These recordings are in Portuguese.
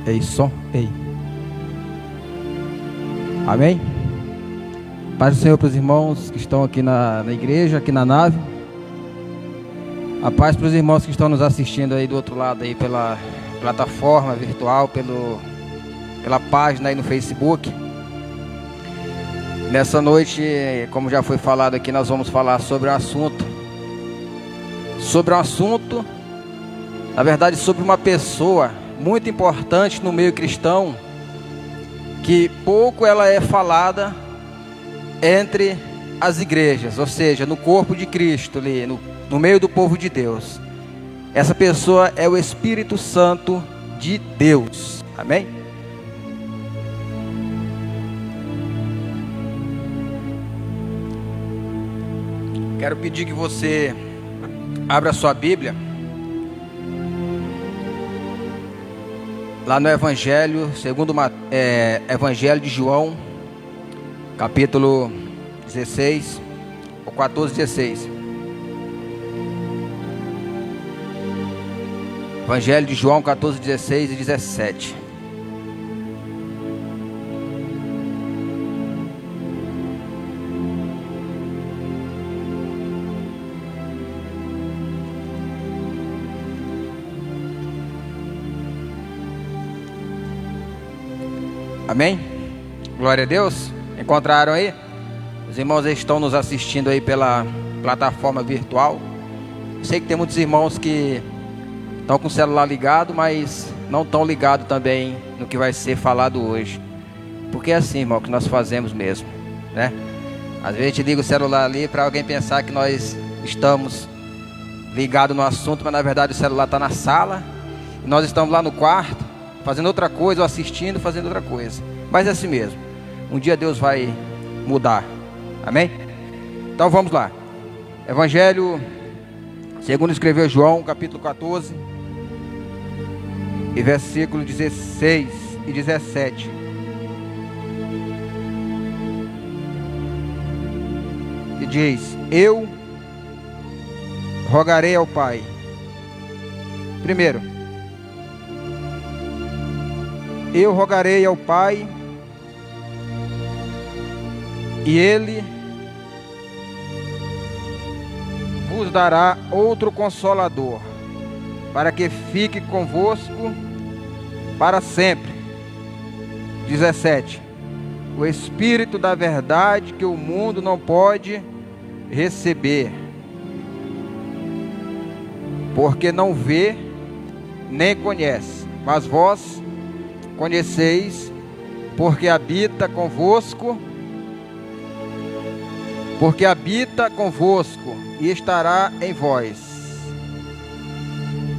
Ei, som, ei. Amém? Paz do Senhor para os irmãos que estão aqui na igreja, aqui na nave. A paz para os irmãos que estão nos assistindo aí do outro lado aí pela plataforma virtual, pela página aí no Facebook. Nessa noite, como já foi falado aqui, nós vamos falar sobre um assunto, na verdade, sobre uma pessoa muito importante no meio cristão, que pouco ela é falada entre as igrejas, ou seja, no corpo de Cristo, ali, no meio do povo de Deus. Essa pessoa é o Espírito Santo de Deus. Amém? Quero pedir que você abra sua Bíblia lá no Evangelho, segundo Evangelho de João, capítulo 16, ou 14, 16. Evangelho de João 14, 16 e 17. Amém? Glória a Deus. Encontraram aí? Os irmãos estão nos assistindo aí pela plataforma virtual. Sei que tem muitos irmãos que estão com o celular ligado, mas não estão ligados também no que vai ser falado hoje. Porque é assim, irmão, que nós fazemos mesmo, né? Às vezes a gente liga o celular ali para alguém pensar que nós estamos ligados no assunto, mas na verdade o celular está na sala e nós estamos lá no quarto fazendo outra coisa, ou assistindo, fazendo outra coisa. Mas é assim mesmo. Um dia Deus vai mudar. Amém? Então vamos lá. Evangelho segundo escreveu João, capítulo 14 e versículo 16 e 17. E diz: eu rogarei ao Pai. Primeiro, eu rogarei ao Pai, e Ele vos dará outro Consolador, para que fique convosco para sempre. 17. O Espírito da verdade, que o mundo não pode receber, porque não vê nem conhece, mas vós conheceis, porque habita convosco e estará em vós.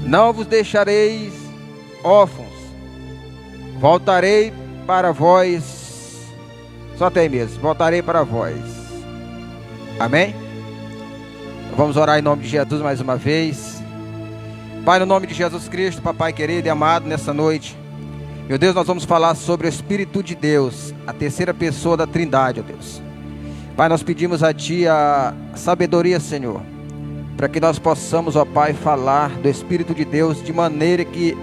Não vos deixareis órfãos, voltarei para vós. Só até aí mesmo, voltarei para vós. Amém? Vamos orar em nome de Jesus mais uma vez. Pai, no nome de Jesus Cristo, papai querido e amado, nessa noite, meu Deus, nós vamos falar sobre o Espírito de Deus, a terceira pessoa da Trindade, ó Deus. Pai, nós pedimos a Ti a sabedoria, Senhor, para que nós possamos, ó Pai, falar do Espírito de Deus de maneira que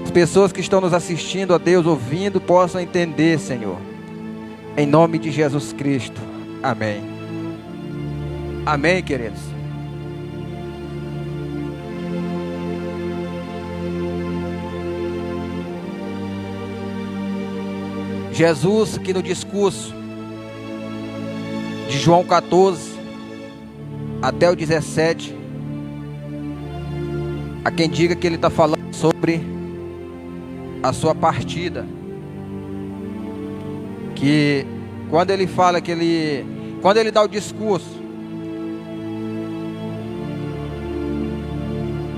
as pessoas que estão nos assistindo, ó Deus, ouvindo, possam entender, Senhor. Em nome de Jesus Cristo. Amém. Amém, queridos. Jesus, que no discurso de João 14 até o 17, há quem diga que ele está falando sobre a sua partida, que quando ele fala quando ele dá o discurso,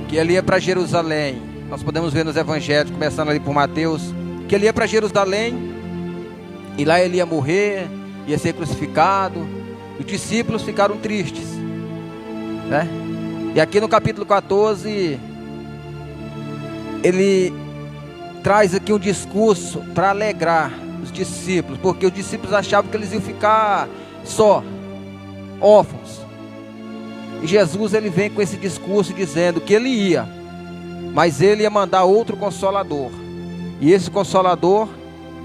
que ele ia para Jerusalém, nós podemos ver nos evangelhos, começando ali por Mateus, que ele ia para Jerusalém, e lá ele ia morrer, ia ser crucificado. Os discípulos ficaram tristes, né? E aqui no capítulo 14, ele traz aqui um discurso para alegrar os discípulos, porque os discípulos achavam que eles iam ficar só, órfãos. E Jesus, ele vem com esse discurso dizendo que ele ia, mas ele ia mandar outro Consolador, E esse Consolador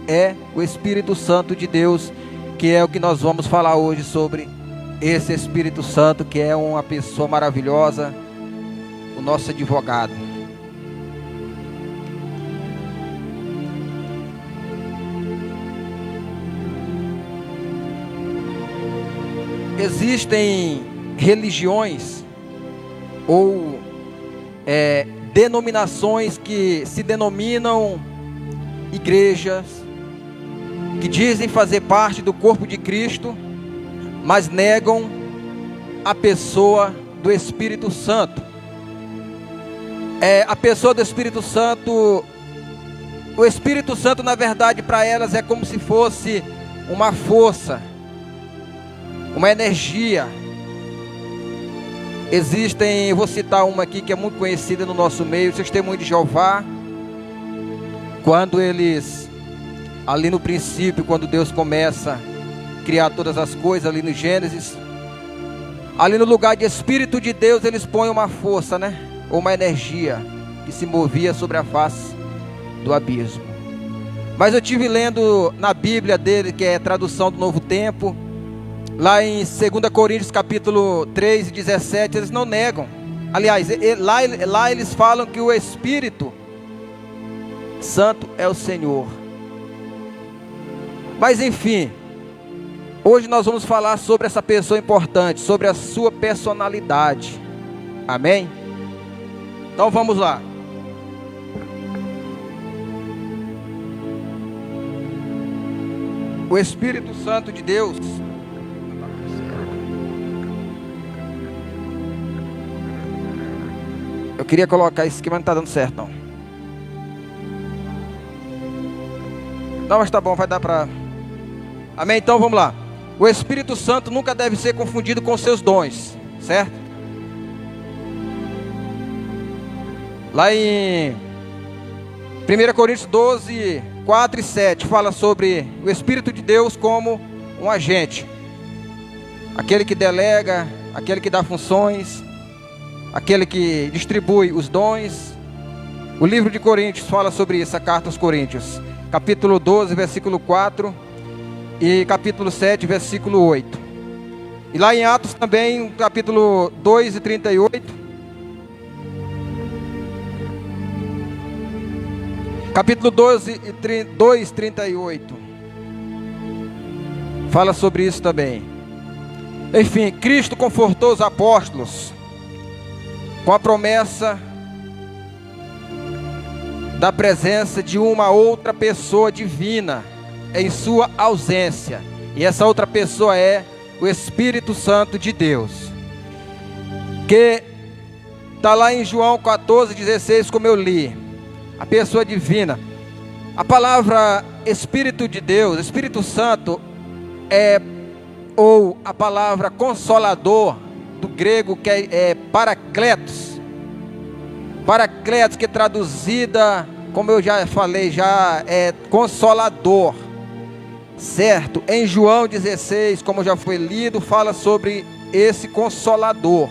é o Espírito Santo de Deus, que é o que nós vamos falar hoje sobre esse Espírito Santo, que é uma pessoa maravilhosa, o nosso advogado. Existem religiões ou denominações que se denominam igrejas, que dizem fazer parte do corpo de Cristo, mas negam a pessoa do Espírito Santo. A pessoa do Espírito Santo, o Espírito Santo, na verdade, para elas é como se fosse uma força, uma energia. Existem, eu vou citar uma aqui que é muito conhecida no nosso meio, o Testemunho de Jeová. Quando eles, ali no princípio, quando Deus começa a criar todas as coisas, ali no Gênesis, ali no lugar de Espírito de Deus, eles põem uma força, né? Ou uma energia que se movia sobre a face do abismo. Mas eu tive lendo na Bíblia dele, que é a tradução do Novo Tempo, lá em 2 Coríntios capítulo 3 e 17, eles não negam. Aliás, lá eles falam que o Espírito Santo é o Senhor. Mas enfim, hoje nós vamos falar sobre essa pessoa importante, sobre a sua personalidade. Amém? Então vamos lá. O Espírito Santo de Deus, eu queria colocar esse aqui, mas não está dando certo não. Não, mas tá bom, vai dar para... Amém? Então vamos lá. O Espírito Santo nunca deve ser confundido com seus dons, certo? Lá em 1 Coríntios 12, 4 e 7, fala sobre o Espírito de Deus como um agente. Aquele que delega, aquele que dá funções, aquele que distribui os dons. O livro de Coríntios fala sobre isso, a carta aos Coríntios. Capítulo 12, versículo 4 e capítulo 7, versículo 8. E lá em Atos também, capítulo 2 e 38. Capítulo 12 e 2, 38. Fala sobre isso também. Enfim, Cristo confortou os apóstolos com a promessa da presença de uma outra pessoa divina em sua ausência. E essa outra pessoa é o Espírito Santo de Deus, que está lá em João 14, 16, como eu li. A pessoa divina. A palavra Espírito de Deus, Espírito Santo, ou a palavra Consolador, do grego, que é Paracletos. Paracletos, que traduzida, como eu já falei, já é Consolador, certo? Em João 16, como já foi lido, fala sobre esse Consolador.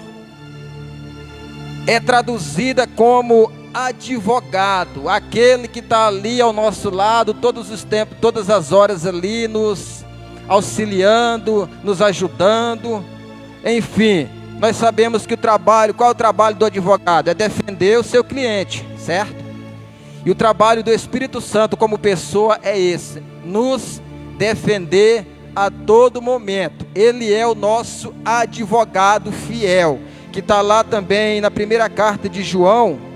É traduzida como advogado, aquele que está ali ao nosso lado todos os tempos, todas as horas ali, nos auxiliando, nos ajudando. Enfim, nós sabemos que qual é o trabalho do advogado? É defender o seu cliente, certo? E o trabalho do Espírito Santo como pessoa é esse, nos defender a todo momento. Ele é o nosso advogado fiel, que está lá também na primeira carta de João,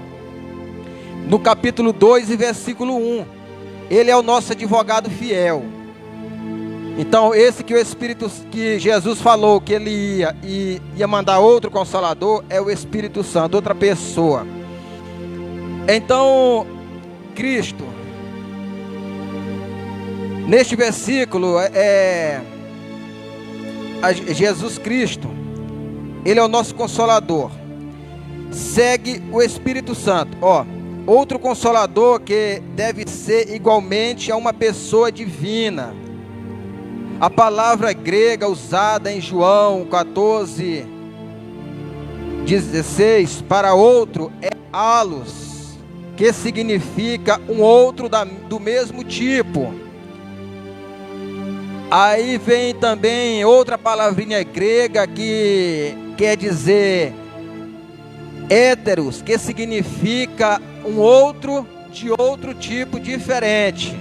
no capítulo 2 e versículo 1. Ele é o nosso advogado fiel. Então esse que Jesus falou que ele ia mandar outro Consolador, é o Espírito Santo, outra pessoa. Então Cristo, neste versículo, Jesus Cristo, Ele é o nosso Consolador. Segue o Espírito Santo. Outro Consolador que deve ser igualmente a uma pessoa divina. A palavra grega usada em João 14, 16, para outro é halos. que significa um outro do mesmo tipo. Aí vem também outra palavrinha grega que quer dizer héteros, que significa um outro de outro tipo diferente.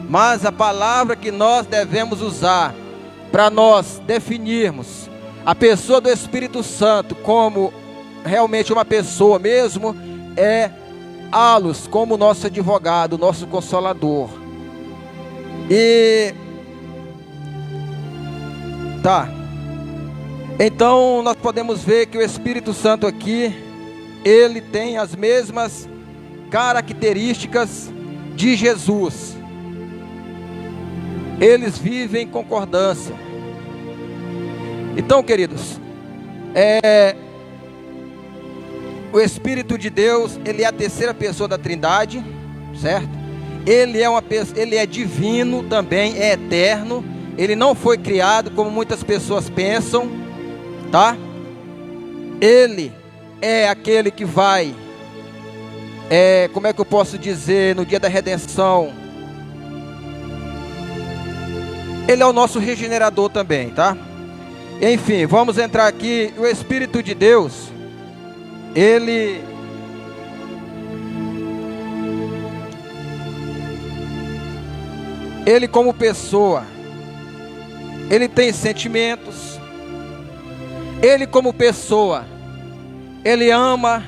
Mas a palavra que nós devemos usar para nós definirmos a pessoa do Espírito Santo como realmente uma pessoa mesmo é Allos, como nosso advogado, nosso consolador. E tá. Então nós podemos ver que o Espírito Santo aqui, ele tem as mesmas características de Jesus. Eles vivem em concordância. Então, queridos, o Espírito de Deus, ele é a terceira pessoa da Trindade, certo? Ele é divino também, é eterno. Ele não foi criado como muitas pessoas pensam, tá? Ele é aquele que vai, como é que eu posso dizer, no dia da redenção, ele é o nosso regenerador também, tá? Enfim, vamos entrar aqui. O Espírito de Deus, ele como pessoa, ele tem sentimentos. Ele como pessoa, ele ama.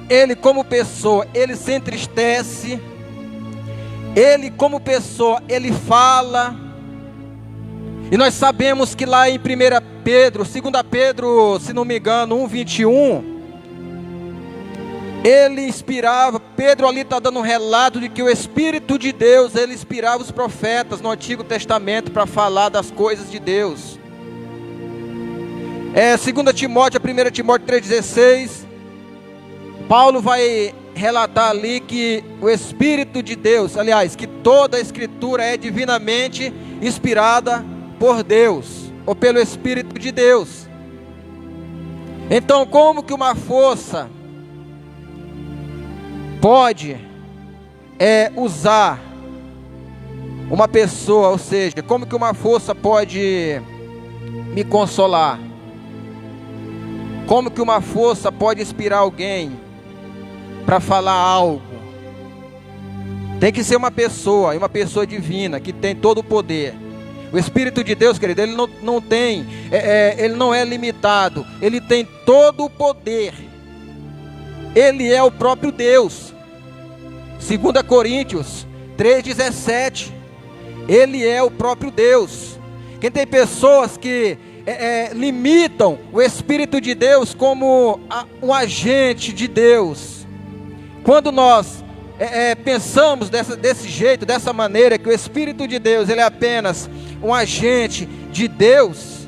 Ele como pessoa, ele se entristece. Ele como pessoa, ele fala. E nós sabemos que lá em 1 Pedro, 2 Pedro, se não me engano, 1:21, ele inspirava, Pedro ali está dando um relato de que o Espírito de Deus, ele inspirava os profetas no Antigo Testamento para falar das coisas de Deus. 2 Timóteo, 1 Timóteo 3,16, Paulo vai relatar ali que o Espírito de Deus, aliás, que toda a Escritura é divinamente inspirada por Deus, ou pelo Espírito de Deus. Então, como que uma força pode usar uma pessoa, ou seja, como que uma força pode me consolar? Como que uma força pode inspirar alguém para falar algo? Tem que ser uma pessoa, e uma pessoa divina, que tem todo o poder. O Espírito de Deus, querido, ele não tem, ele não é limitado, ele tem todo o poder. Ele é o próprio Deus. 2 Coríntios 3,17, ele é o próprio Deus. Quem tem pessoas que limitam o Espírito de Deus como um agente de Deus. Quando nós pensamos desse jeito, dessa maneira, que o Espírito de Deus, ele é apenas um agente de Deus,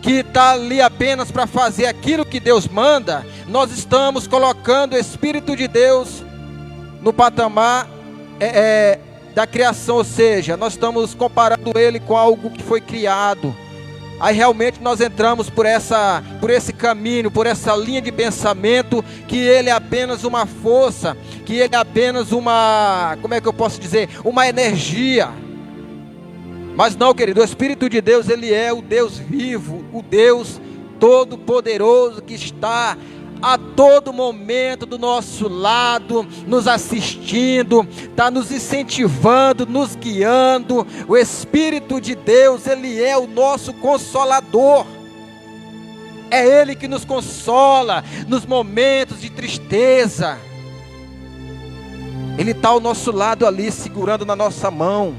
que está ali apenas para fazer aquilo que Deus manda, nós estamos colocando o Espírito de Deus no patamar da criação, ou seja, nós estamos comparando ele com algo que foi criado. Aí realmente nós entramos por esse caminho, por essa linha de pensamento, que ele é apenas uma força, que ele é apenas uma, como é que eu posso dizer, uma energia. Mas não, querido, o Espírito de Deus, ele é o Deus vivo, o Deus todo-poderoso, que está a todo momento do nosso lado, nos assistindo, está nos incentivando, nos guiando. O Espírito de Deus, ele é o nosso consolador. É ele que nos consola nos momentos de tristeza. Ele está ao nosso lado ali, segurando na nossa mão.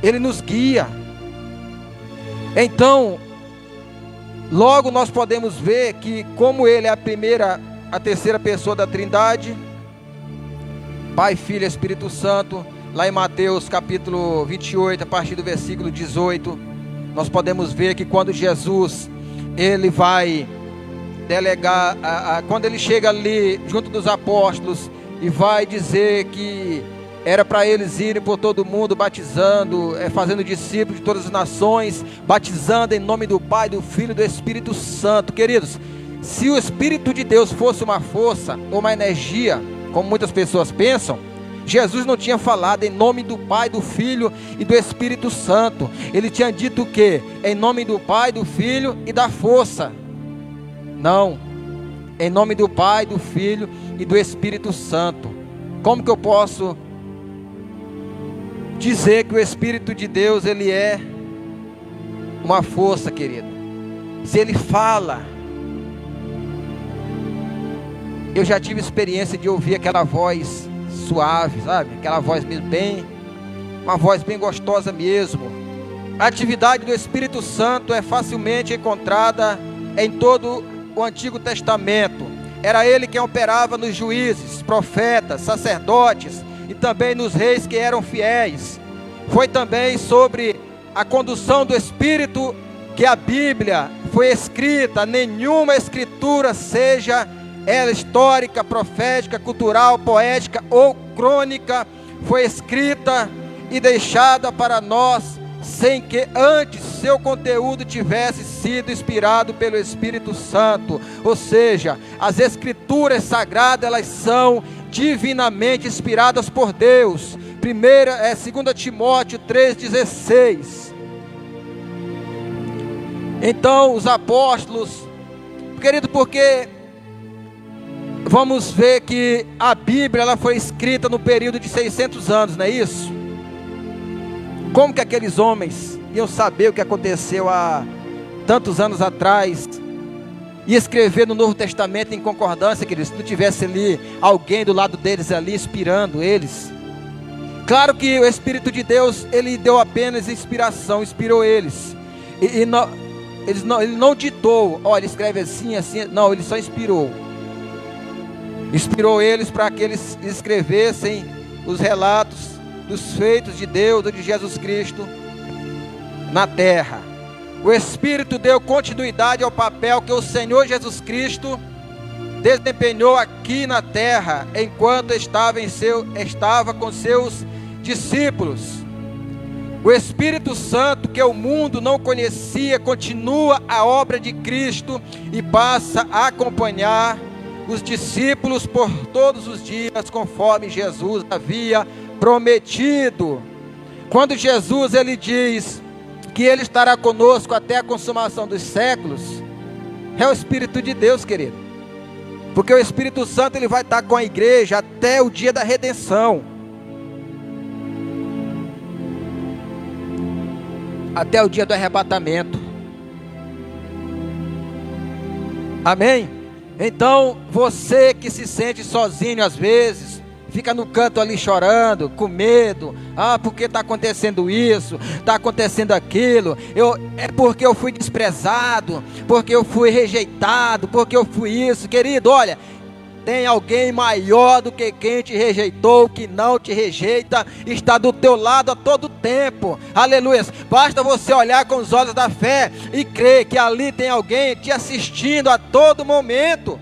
Ele nos guia. Então, logo nós podemos ver que, como ele é a terceira pessoa da Trindade, Pai, Filho e Espírito Santo, lá em Mateus capítulo 28, a partir do versículo 18, nós podemos ver que quando Jesus, ele vai delegar, quando ele chega ali junto dos apóstolos e vai dizer que era para eles irem por todo mundo batizando, fazendo discípulos de todas as nações, batizando em nome do Pai, do Filho e do Espírito Santo. Queridos, se o Espírito de Deus fosse uma força ou uma energia, como muitas pessoas pensam, Jesus não tinha falado em nome do Pai, do Filho e do Espírito Santo. Ele tinha dito o quê? Em nome do Pai, do Filho e da força. Não. Em nome do Pai, do Filho e do Espírito Santo. Como que eu posso dizer que o Espírito de Deus, ele é uma força, querido? Se ele fala, eu já tive experiência de ouvir aquela voz suave, sabe? Aquela voz mesmo uma voz bem gostosa mesmo. A atividade do Espírito Santo é facilmente encontrada em todo o Antigo Testamento. Era ele quem operava nos juízes, profetas, sacerdotes e também nos reis que eram fiéis. Foi também sobre a condução do Espírito que a Bíblia foi escrita. Nenhuma escritura, seja ela histórica, profética, cultural, poética ou crônica, foi escrita e deixada para nós sem que antes seu conteúdo tivesse sido inspirado pelo Espírito Santo. Ou seja, as escrituras sagradas, elas são divinamente inspiradas por Deus. 2 Timóteo 3,16. Então os apóstolos, querido, porque vamos ver que a Bíblia, ela foi escrita no período de 600 anos, não é isso? Como que aqueles homens iam saber o que aconteceu há tantos anos atrás e escrever no Novo Testamento em concordância, queridos, se não tivesse ali alguém do lado deles ali inspirando eles? Claro que o Espírito de Deus, ele deu apenas inspiração, inspirou eles. Ele não ditou, olha, escreve assim, assim. Não, ele só inspirou. Inspirou eles para que eles escrevessem os relatos dos feitos de Deus, de Jesus Cristo na terra. O Espírito deu continuidade ao papel que o Senhor Jesus Cristo desempenhou aqui na terra, enquanto estava com seus discípulos. O Espírito Santo, que o mundo não conhecia, continua a obra de Cristo e passa a acompanhar os discípulos por todos os dias, conforme Jesus havia prometido. Quando Jesus, ele diz que ele estará conosco até a consumação dos séculos, é o Espírito de Deus, querido. Porque o Espírito Santo, ele vai estar com a igreja até o dia da redenção. Até o dia do arrebatamento. Amém? Então, você que se sente sozinho às vezes, fica no canto ali chorando, com medo. Porque está acontecendo isso, está acontecendo aquilo. É porque eu fui desprezado, porque eu fui rejeitado, porque eu fui isso. Querido, olha, tem alguém maior do que quem te rejeitou, que não te rejeita, está do teu lado a todo tempo. Aleluia. Basta você olhar com os olhos da fé e crer que ali tem alguém te assistindo a todo momento.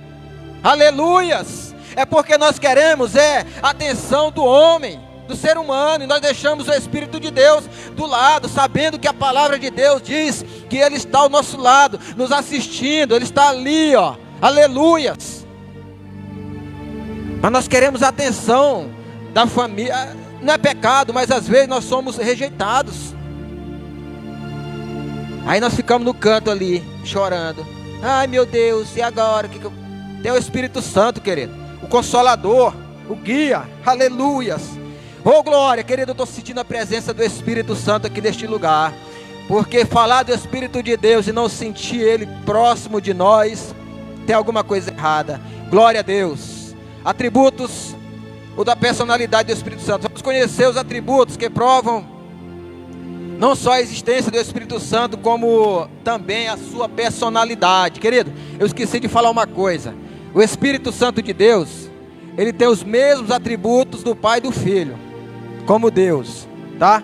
Aleluias. É porque nós queremos a atenção do homem, do ser humano, e nós deixamos o Espírito de Deus do lado, sabendo que a palavra de Deus diz que Ele está ao nosso lado, nos assistindo. Ele está ali, ó. Aleluias. Mas nós queremos a atenção da família. Não é pecado, mas às vezes nós somos rejeitados. Aí nós ficamos no canto ali, chorando. Ai meu Deus, e agora? Tem o Espírito Santo, querido, o Consolador, o Guia. Aleluias. Oh glória, querido, eu estou sentindo a presença do Espírito Santo aqui neste lugar. Porque falar do Espírito de Deus e não sentir Ele próximo de nós, tem alguma coisa errada. Glória a Deus. Atributos ou da personalidade do Espírito Santo. Vamos conhecer os atributos que provam não só a existência do Espírito Santo, como também a sua personalidade. Querido, eu esqueci de falar uma coisa. O Espírito Santo de Deus, ele tem os mesmos atributos do Pai e do Filho, como Deus, tá?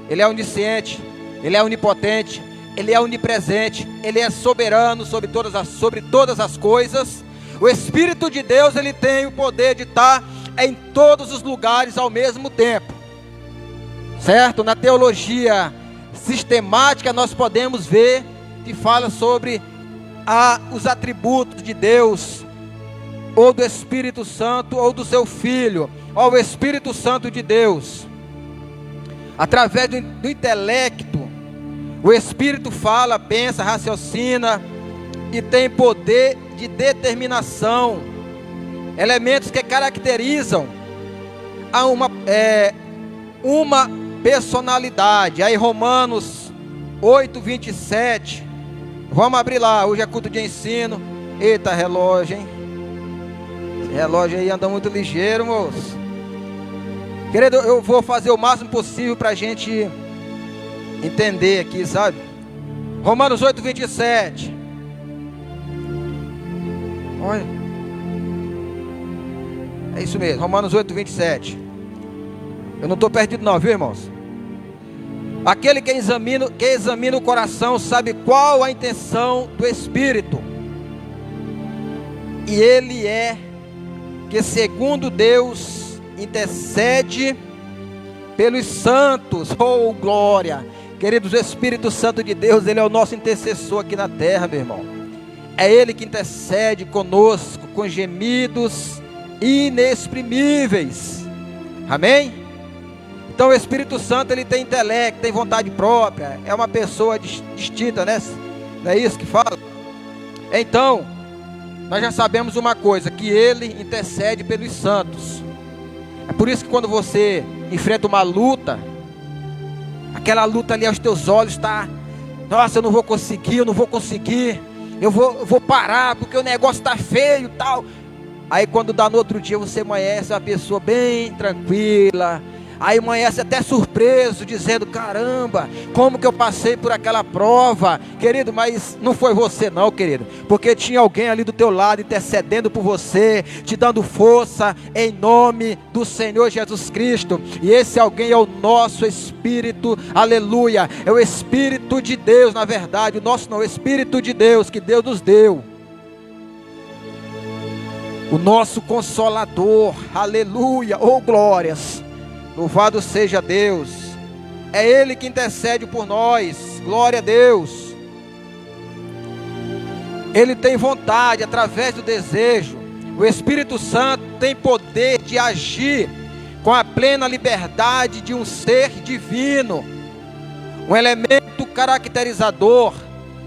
Ele é onisciente, ele é onipotente, ele é onipresente, ele é soberano sobre todas as coisas. O Espírito de Deus, ele tem o poder de estar em todos os lugares ao mesmo tempo. Certo? Na teologia sistemática nós podemos ver que fala sobre os atributos de Deus. ou do Espírito Santo, ou do seu Filho, ou o Espírito Santo de Deus. Através do intelecto, o Espírito fala, pensa, raciocina e tem poder de determinação, elementos que caracterizam a uma personalidade. Aí Romanos 8:27, vamos abrir lá, hoje é culto de ensino. Eita relógio, hein? Esse relógio aí anda muito ligeiro, moço. Querido, eu vou fazer o máximo possível para a gente entender aqui, sabe? Romanos 8:27. Olha, é isso mesmo, Romanos 8:27. Eu não estou perdido não, viu, irmãos? Aquele que examina o coração sabe qual a intenção do Espírito, e ele é que segundo Deus intercede pelos santos. Oh glória, queridos, o Espírito Santo de Deus, ele é o nosso intercessor aqui na terra, meu irmão. É ele que intercede conosco com gemidos inexprimíveis. Amém? Então o Espírito Santo, ele tem intelecto, tem vontade própria, é uma pessoa distinta, né? Não é isso que fala? Então, nós já sabemos uma coisa, que ele intercede pelos santos. É por isso que quando você enfrenta uma luta, aquela luta ali aos teus olhos está, nossa, eu não vou conseguir, eu vou parar, porque o negócio está feio e tal. Aí quando dá no outro dia, você amanhece uma pessoa bem tranquila. Aí amanhece até surpreso, dizendo, caramba, como que eu passei por aquela prova, querido, mas não foi você não, querido, porque tinha alguém ali do teu lado, intercedendo por você, te dando força, em nome do Senhor Jesus Cristo, e esse alguém é o nosso Espírito, aleluia, é o Espírito de Deus, na verdade, o nosso não, o Espírito de Deus, que Deus nos deu, o nosso Consolador, aleluia, oh glórias, louvado seja Deus, é Ele que intercede por nós, glória a Deus. Ele tem vontade, através do desejo. O Espírito Santo tem poder de agir com a plena liberdade de um ser divino. Um elemento caracterizador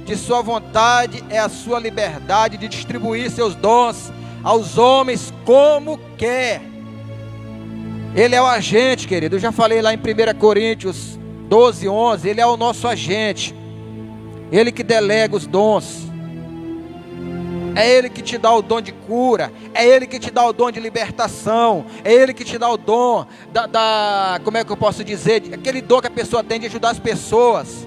de sua vontade é a sua liberdade de distribuir seus dons aos homens como quer. Ele é o agente, querido. Eu já falei lá em 1 Coríntios 12:11. Ele é o nosso agente. Ele que delega os dons. É Ele que te dá o dom de cura. É Ele que te dá o dom de libertação. É Ele que te dá o dom como é que eu posso dizer? Aquele dom que a pessoa tem de ajudar as pessoas,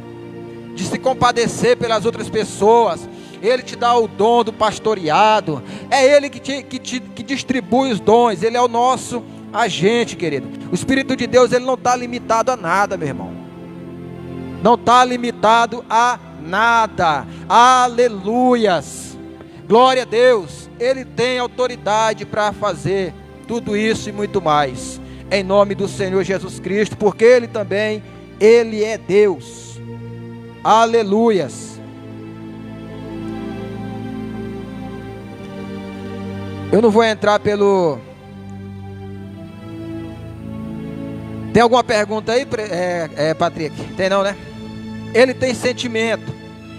de se compadecer pelas outras pessoas. Ele te dá o dom do pastoreado. É Ele que distribui os dons. Ele é o nosso agente, querido. O Espírito de Deus, ele não está limitado a nada, meu irmão. Não está limitado a nada. Aleluias. Glória a Deus. Ele tem autoridade para fazer tudo isso e muito mais. Em nome do Senhor Jesus Cristo, porque Ele também, Ele é Deus. Aleluias. Eu não vou entrar pelo... Tem alguma pergunta aí, Patrick? Tem não, né? Ele tem sentimento.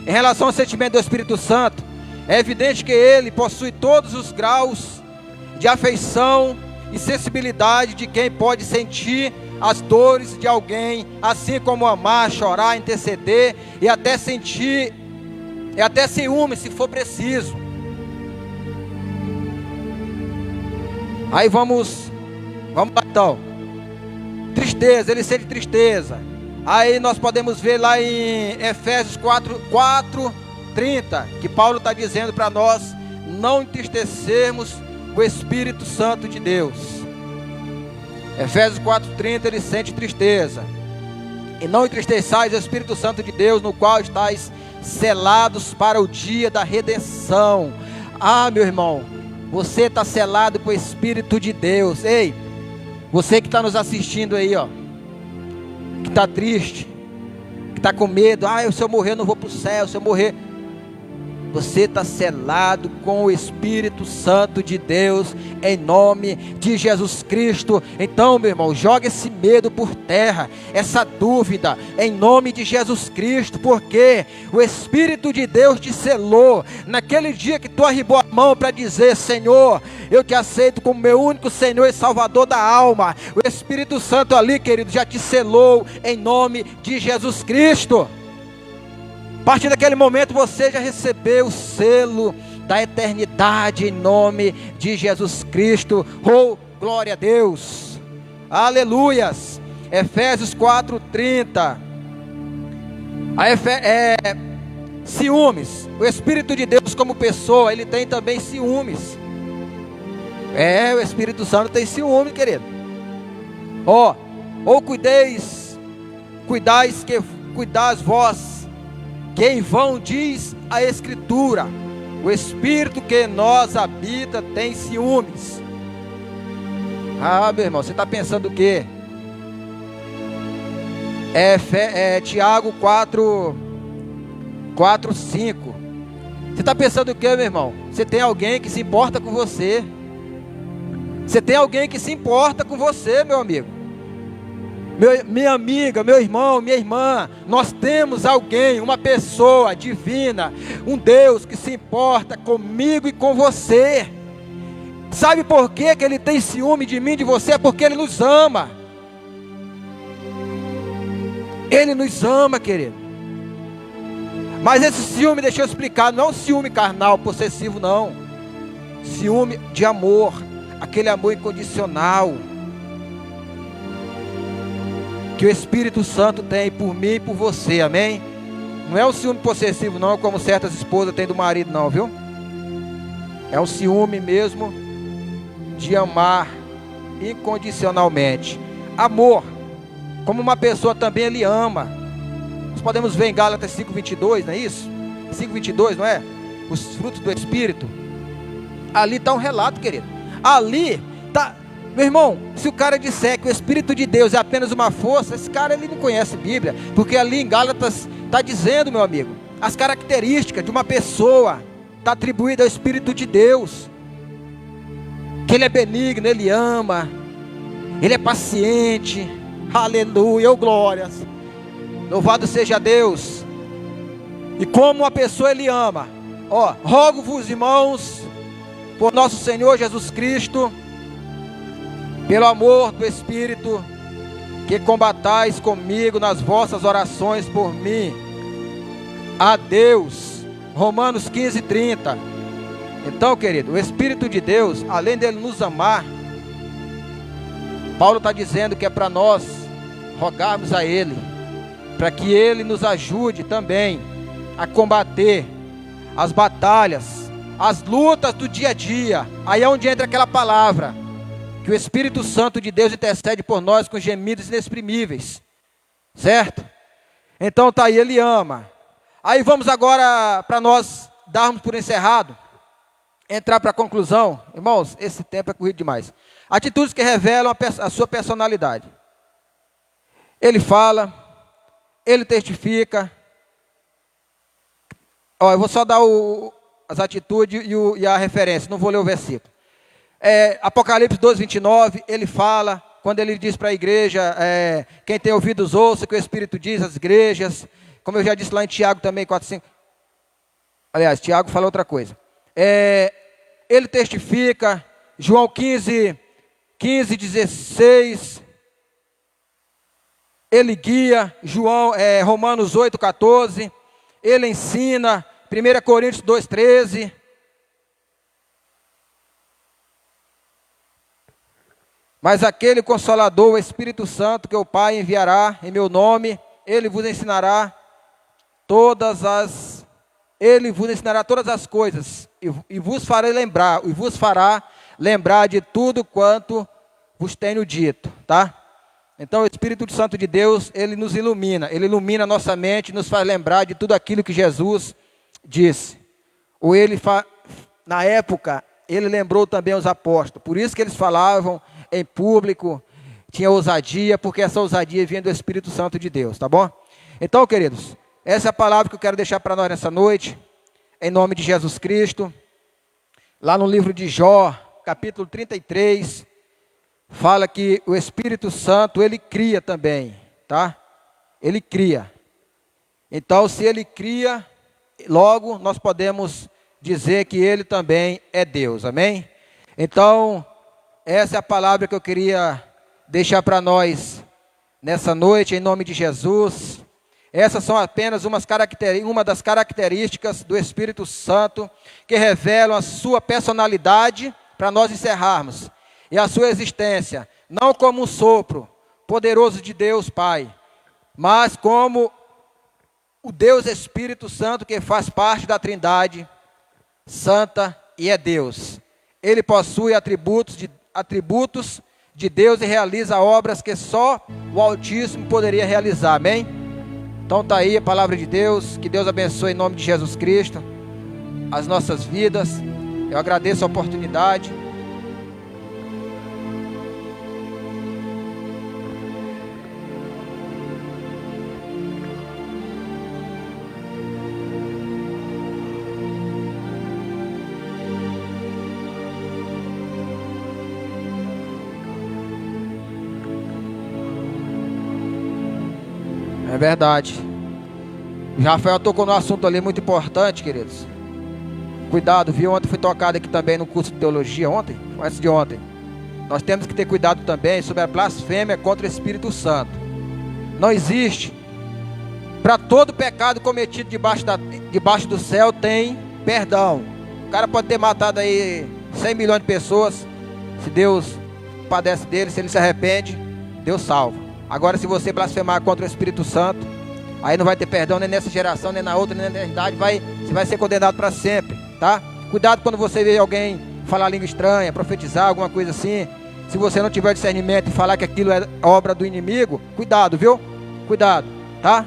Em relação ao sentimento do Espírito Santo, é evidente que ele possui todos os graus de afeição e sensibilidade de quem pode sentir as dores de alguém, assim como amar, chorar, interceder e até sentir, e até ciúme, se for preciso. Aí vamos lá então. Tristeza, ele sente tristeza. Aí nós podemos ver lá em Efésios 4:30, que Paulo está dizendo para nós não entristecermos o Espírito Santo de Deus. Efésios 4:30, ele sente tristeza. E não entristeçais o Espírito Santo de Deus, no qual estáis selados para o dia da redenção. Ah, meu irmão, você está selado com o Espírito de Deus. Ei, você que está nos assistindo aí, ó, que está triste, que está com medo, se eu morrer eu não vou para o céu, se eu morrer, Você está selado com o Espírito Santo de Deus, em nome de Jesus Cristo. Então, meu irmão, joga esse medo por terra, essa dúvida, em nome de Jesus Cristo, porque o Espírito de Deus te selou. Naquele dia que tu arribou a mão para dizer: Senhor, eu te aceito como meu único Senhor e Salvador da alma, o Espírito Santo ali, querido, já te selou, em nome de Jesus Cristo. A partir daquele momento você já recebeu o selo da eternidade em nome de Jesus Cristo. Oh, glória a Deus, aleluias. Efésios 4:30. Ciúmes. O Espírito de Deus como pessoa, ele tem também ciúmes. O Espírito Santo tem ciúme, querido. Cuidais vós, que em vão diz a Escritura, o Espírito que em nós habita tem ciúmes. Meu irmão, você está pensando o quê? Tiago 4:5. Você está pensando o quê, meu irmão? Você tem alguém que se importa com você. Você tem alguém que se importa com você, meu amigo. Minha amiga, meu irmão, minha irmã, nós temos alguém, uma pessoa divina, um Deus que se importa comigo e com você. Sabe por que Ele tem ciúme de mim e de você? É porque Ele nos ama. Ele nos ama, querido. Mas esse ciúme, deixa eu explicar, não é um ciúme carnal, possessivo, não. Ciúme de amor, aquele amor incondicional que o Espírito Santo tem por mim e por você, amém? Não é um ciúme possessivo não, como certas esposas têm do marido não, viu? É um ciúme mesmo de amar incondicionalmente. Amor, como uma pessoa também ele ama. Nós podemos ver em Gálatas 5:22, não é isso? 5:22, não é? Os frutos do Espírito. Ali está um relato, querido. Ali está... Meu irmão, se o cara disser que o Espírito de Deus é apenas uma força, esse cara ele não conhece a Bíblia, porque ali em Gálatas está dizendo, meu amigo, as características de uma pessoa está atribuída ao Espírito de Deus, que ele é benigno, ele ama, ele é paciente, aleluia, glórias, louvado seja Deus. E como uma pessoa ele ama, rogo-vos, irmãos, por nosso Senhor Jesus Cristo, pelo amor do Espírito, que combatais comigo nas vossas orações por mim, a Deus. Romanos 15:30. Então, querido, o Espírito de Deus, além dele nos amar, Paulo está dizendo que é para nós rogarmos a Ele, para que Ele nos ajude também a combater as batalhas, as lutas do dia a dia. Aí é onde entra aquela palavra, que o Espírito Santo de Deus intercede por nós com gemidos inexprimíveis, certo? Então tá aí, Ele ama. Aí vamos agora, para nós darmos por encerrado, entrar para a conclusão. Irmãos, esse tempo é corrido demais. Atitudes que revelam a sua personalidade. Ele fala, ele testifica. Eu vou só dar as atitudes e a referência, não vou ler o versículo. Apocalipse 2:29, ele fala, quando ele diz para a igreja, quem tem ouvidos ouça, que o Espírito diz às igrejas, como eu já disse lá em Tiago também, 4:5. Aliás, Tiago fala outra coisa. Ele testifica, João 15:16, ele guia, Romanos 8:14, ele ensina, 1 Coríntios 2:13, mas aquele Consolador, o Espírito Santo, que o Pai enviará em meu nome, ele vos ensinará todas as coisas, e vos fará lembrar de tudo quanto vos tenho dito, tá? Então o Espírito Santo de Deus, ele nos ilumina, ele ilumina a nossa mente, nos faz lembrar de tudo aquilo que Jesus disse. Na época, ele lembrou também aos apóstolos, por isso que eles falavam em público, tinha ousadia, porque essa ousadia vinha do Espírito Santo de Deus, tá bom? Então, queridos, essa é a palavra que eu quero deixar para nós nessa noite. em nome de Jesus Cristo. Lá no livro de Jó, capítulo 33, fala que o Espírito Santo, ele cria também, tá? Ele cria. Então, se ele cria, logo nós podemos dizer que ele também é Deus, amém? Então, essa é a palavra que eu queria deixar para nós nessa noite, em nome de Jesus. Essas são apenas uma das características do Espírito Santo que revelam a sua personalidade para nós encerrarmos. E a sua existência, não como um sopro poderoso de Deus Pai, mas como o Deus Espírito Santo que faz parte da Trindade Santa e é Deus. Ele possui atributos de Deus e realiza obras que só o Altíssimo poderia realizar, amém? Então está aí a palavra de Deus, que Deus abençoe em nome de Jesus Cristo as nossas vidas. Eu agradeço a oportunidade. É verdade. O Rafael tocou no assunto ali muito importante, queridos. Cuidado, viu? Ontem fui tocado aqui também no curso de teologia, ontem, antes de ontem. Nós temos que ter cuidado também sobre a blasfêmia contra o Espírito Santo. Não existe. Para todo pecado cometido debaixo do céu tem perdão. O cara pode ter matado aí 100 milhões de pessoas. Se Deus padece dele, se ele se arrepende, Deus salva. Agora, se você blasfemar contra o Espírito Santo, aí não vai ter perdão nem nessa geração, nem na outra, nem na eternidade. Você vai ser condenado para sempre, tá? Cuidado quando você vê alguém falar língua estranha, profetizar, alguma coisa assim. Se você não tiver discernimento e falar que aquilo é obra do inimigo, cuidado, viu? Cuidado, tá?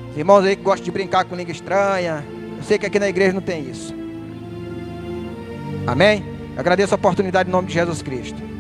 Os irmãos aí que gostam de brincar com língua estranha, eu sei que aqui na igreja não tem isso. Amém? Eu agradeço a oportunidade em nome de Jesus Cristo.